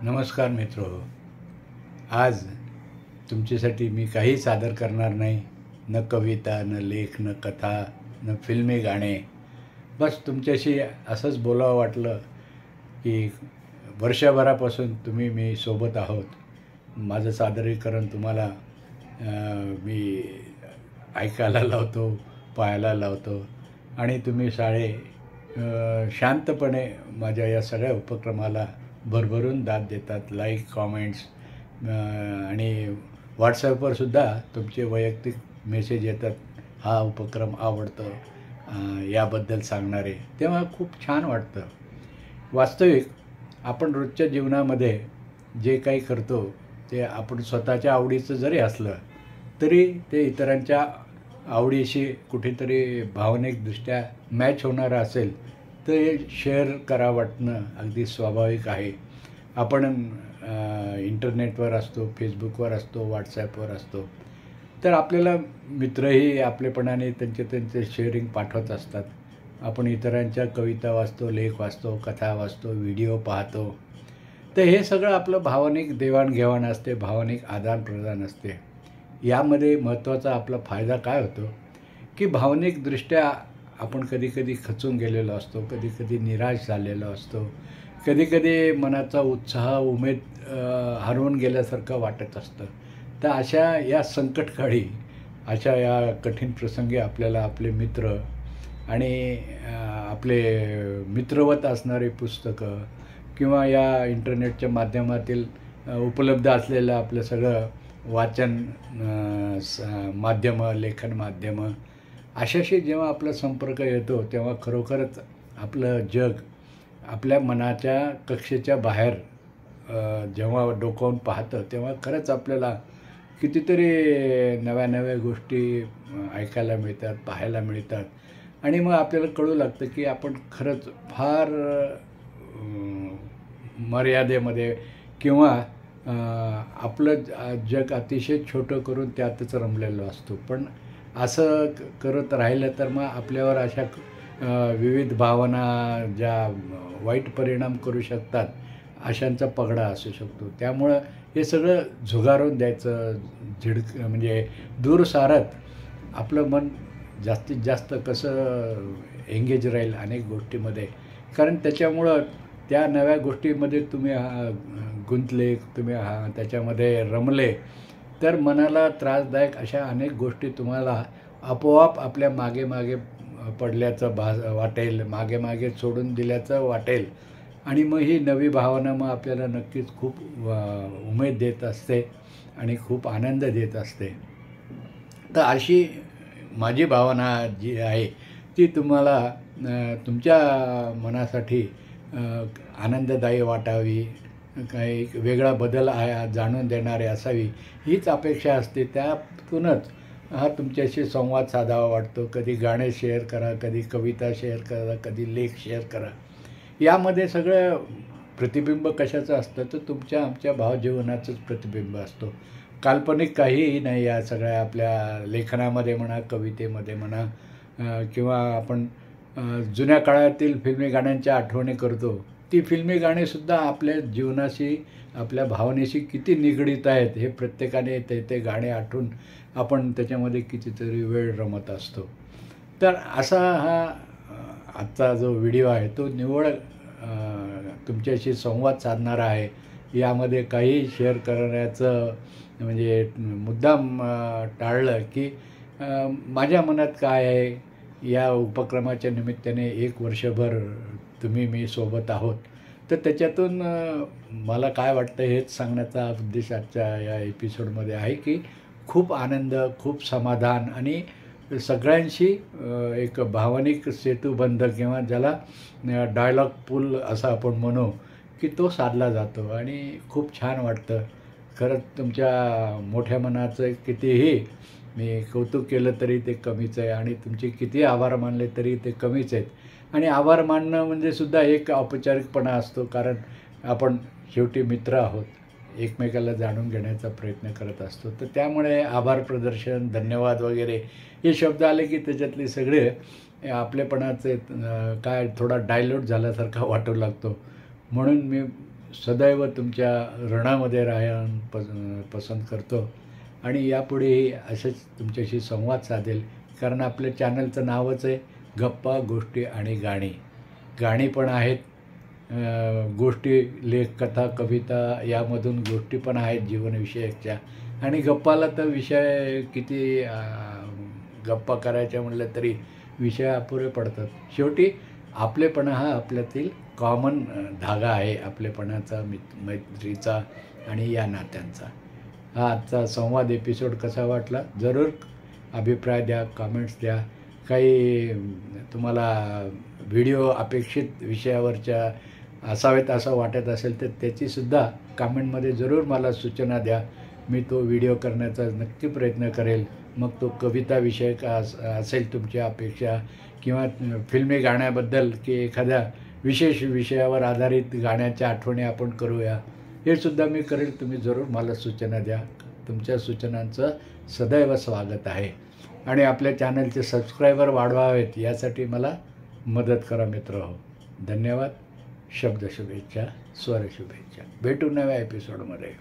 नमस्कार मित्र. आज तुमच्यासाठी मी काही सादर करणार नाही. न कविता, न लेख, न कथा, न फिल्मी गाणे. बस तुमच्याशी असंच बोलावं वाटलं की वर्षभरापासून मी सोबत आहोत. माझं सादरीकरण तुम्हाला मी ऐकायला लावतो, पाहायला लावतो आणि तुम्ही शांतपणे माझ्या या सगळ्या उपक्रमाला भरभरून दाद देतात. लाईक, कॉमेंट्स आणि व्हॉट्सॲपवर सुद्धा तुमचे वैयक्तिक मेसेज येतात. हा उपक्रम आवडतो, याबद्दल सांगणारे, तेव्हा खूप छान वाटतं. वास्तविक आपण रोजच्या जीवनामध्ये जे काही करतो ते आपण स्वतःच्या आवडीचं जरी असलं तरी ते इतरांच्या आवडीशी कुठेतरी भावनिकदृष्ट्या मॅच होणारं असेल तर शेअर करा वाटणं अगदी स्वाभाविक आहे. आपण इंटरनेटवर असतो, फेसबुकवर असतो, व्हॉट्सॲपवर असतो, तर आपल्याला मित्रही आपलेपणाने त्यांचे शेअरिंग पाठवत असतात. आपण इतरांच्या कविता वाचतो, लेख वाचतो, कथा वाचतो, व्हिडिओ पाहतो. तर हे सगळं आपलं भावनिक देवाणघेवाण असते, भावनिक आदानप्रदान असते. यामध्ये महत्त्वाचा आपला फायदा काय होतो की भावनिकदृष्ट्या आपण कधीकधी खचून गेलेलो असतो, कधीकधी निराश झालेलो असतो, कधीकधी मनाचा उत्साह, उमेद हरवून गेल्यासारखं वाटत असतं. तर अशा या संकटकाळी, अशा या कठीण प्रसंगी आपल्याला आपले मित्र आणि आपले मित्रवत असणारी पुस्तकं किंवा या इंटरनेटच्या माध्यमातील उपलब्ध असलेलं आपलं सगळं वाचन माध्यमं, लेखन माध्यमं, अशाशी जेव्हा आपला संपर्क येतो तेव्हा खरोखरच आपलं जग आपल्या मनाच्या कक्षेच्या बाहेर जेव्हा डोकावून पाहतं तेव्हा खरंच आपल्याला कितीतरी नव्या नव्या गोष्टी ऐकायला मिळतात, पाहायला मिळतात. आणि मग आपल्याला कळू लागतं की आपण खरंच फार मर्यादेमध्ये किंवा आपलं जग अतिशय छोटं करून त्यातच रमलेलो असतो. पण असं करत राहिलं तर मग आपल्यावर अशा विविध भावना ज्या वाईट परिणाम करू शकतात अशांचा पगडा असू शकतो. त्यामुळं हे सगळं झुगारून द्यायचं, म्हणजे दूर सारत आपलं मन जास्तीत जास्त कसं एंगेज राहील अनेक गोष्टीमध्ये. कारण त्याच्यामुळं त्या नव्या गोष्टीमध्ये तुम्ही गुंतले, तुम्ही त्याच्यामध्ये रमले तर मनाला त्रासदायक अशा अनेक गोष्टी तुम्हाला आपोआप आपल्या मागे मागे पडल्याचं वाटेल, मागे मागे सोडून दिल्याचं वाटेल. आणि मग ही नवी भावना मग आपल्याला नक्कीच खूप उमेद देत असते आणि खूप आनंद देत असते. तर अशी माझी भावना जी आहे ती तुम्हाला तुमच्या मनासाठी आनंददायी वाटावी, काही वेगळा बदल जाणून देणारी असावी हीच अपेक्षा असते. त्यातूनच हा तुमच्याशी संवाद साधावा वाटतो. कधी गाणे शेअर करा, कधी कविता शेअर करा, कधी लेख शेअर करा. यामध्ये सगळं प्रतिबिंब कशाचं असतं तर तुमच्या आमच्या भावजीवनाचंच प्रतिबिंब असतो. काल्पनिक काहीही नाही या सगळ्या आपल्या लेखनामध्ये म्हणा, कवितेमध्ये म्हणा, किंवा आपण जुन्या काळातील फिल्मी गाण्यांच्या आठवणी करतो. ती फिल्मी गाणीसुद्धा आपल्या जीवनाशी, आपल्या भावनेशी किती निगडीत आहेत हे प्रत्येकाने ते गाणे आठवून आपण त्याच्यामध्ये कितीतरी वेळ रमत असतो. तर असा हा आजचा जो व्हिडिओ आहे तो निव्वळ तुमच्याशी संवाद साधणारा आहे. यामध्ये काही शेअर करण्याचं म्हणजे मुद्दाम टाळलं की माझ्या मनात काय आहे. या उपक्रमाच्या निमित्ताने 1 वर्षभर मी सोबत आहोत. तर त्याच्यातून मला काय वाटतं हेच सांगण्याचा उद्देश आजच्या या एपिसोडमध्ये आहे की खूप आनंद, खूप समाधान आणि सगळ्यांशी एक भावनिक सेतुबंध किंवा ज्याला डायलॉग पूल असं आपण म्हणू की तो साधला जातो आणि खूप छान वाटतं. खरंच तुमच्या मोठ्या मनाचं कितीही मी कौतुक केलं तरी ते कमीच आहे आणि तुमचे किती आभार मानले तरी ते कमीच आहेत. आणि आभार मानणं म्हणजे सुद्धा एक औपचारिकपणा असतो, कारण आपण शेवटी मित्र आहोत, एकमेकाला जाणून घेण्याचा प्रयत्न करत असतो. तर त्यामुळे आभार प्रदर्शन, धन्यवाद वगैरे हे शब्द आले की त्याच्यातले सगळे आपलेपणाचे काय थोडा डायल्यूट झाल्यासारखा वाटू लागतो. म्हणून मी सदैव तुमच्या ऋणामध्ये राहायला पसंत करतो आणि यापुढेही असंच तुमच्याशी संवाद साधेल. कारण आपल्या चॅनलचं नावच आहे गप्पा गोष्टी आणि गाणी. गाणी पण आहेत, गोष्टी लेख कथा कविता यामधून गोष्टी पण आहेत जीवनविषयकच्या. आणि गप्पाला तर विषय किती गप्पा करायच्या म्हटलं तरी विषय अपुरे पडतात. शेवटी आपलेपणा हा आपल्यातील कॉमन धागा आहे आपलेपणाचा, मैत्रीचा आणि या नात्यांचा. हा आजचा संवाद एपिसोड कसा वाटला जरूर अभिप्राय द्या, कमेंट्स द्या. काही तुम्हाला व्हिडिओ अपेक्षित विषयावरच्या असावेत असं वाटत असेल तर त्याचीसुद्धा कमेंटमध्ये जरूर मला सूचना द्या. मी तो व्हिडिओ करण्याचा नक्की प्रयत्न करेल. मग तो कविता विषयक असेल तुमची अपेक्षा, किंवा फिल्मी गाण्याबद्दल की एखाद्या विशेष विषयावर आधारित गाण्याच्या आठवणी आपण करूया, हे सुद्धा मी करेल. तुम्ही जरूर मला सूचना द्या. तुमच्या सूचनांचं सदैव स्वागत आहे. आणि आपल्या चॅनलचे सबस्क्रायबर वाढवावेत यासाठी मला मदत करा मित्रहो. धन्यवाद. शब्द शुभेच्छा, स्वर शुभेच्छा. भेटू नव्या एपिसोडमध्ये.